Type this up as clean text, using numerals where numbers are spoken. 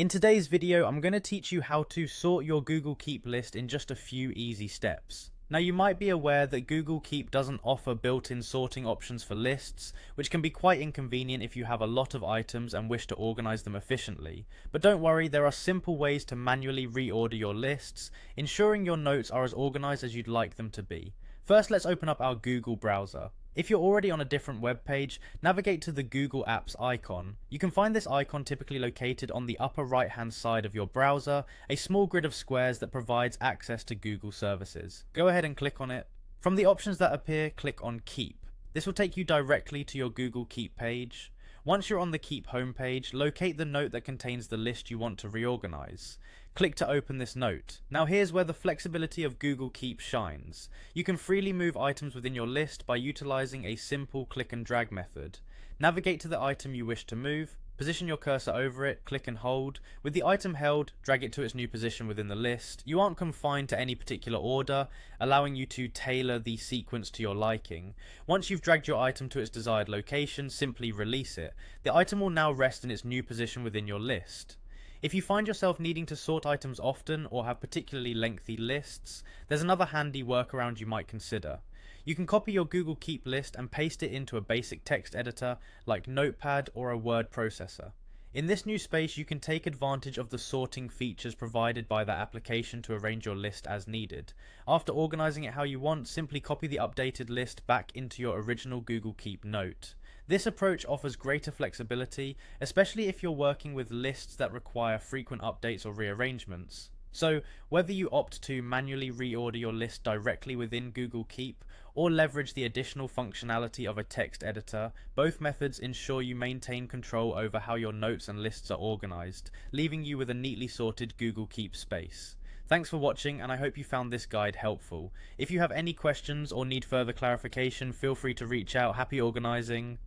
In today's video, I'm going to teach you how to sort your Google Keep list in just a few easy steps. Now, you might be aware that Google Keep doesn't offer built-in sorting options for lists, which can be quite inconvenient if you have a lot of items and wish to organize them efficiently. But don't worry, there are simple ways to manually reorder your lists, ensuring your notes are as organized as you'd like them to be. First, let's open up our Google browser. If you're already on a different web page, navigate to the Google Apps icon. You can find this icon typically located on the upper right hand side of your browser, a small grid of squares that provides access to Google services. Go ahead and click on it. From the options that appear, click on Keep. This will take you directly to your Google Keep page. Once you're on the Keep homepage, locate the note that contains the list you want to reorganize. Click to open this note. Now here's where the flexibility of Google Keep shines. You can freely move items within your list by utilizing a simple click and drag method. Navigate to the item you wish to move, position your cursor over it, click and hold. With the item held, drag it to its new position within the list. You aren't confined to any particular order, allowing you to tailor the sequence to your liking. Once you've dragged your item to its desired location, simply release it. The item will now rest in its new position within your list. If you find yourself needing to sort items often or have particularly lengthy lists, there's another handy workaround you might consider. You can copy your Google Keep list and paste it into a basic text editor like Notepad or a word processor. In this new space, you can take advantage of the sorting features provided by that application to arrange your list as needed. After organizing it how you want, simply copy the updated list back into your original Google Keep note. This approach offers greater flexibility, especially if you're working with lists that require frequent updates or rearrangements. So, whether you opt to manually reorder your list directly within Google Keep or leverage the additional functionality of a text editor, both methods ensure you maintain control over how your notes and lists are organized, leaving you with a neatly sorted Google Keep space. Thanks for watching, and I hope you found this guide helpful. If you have any questions or need further clarification, feel free to reach out. Happy organizing!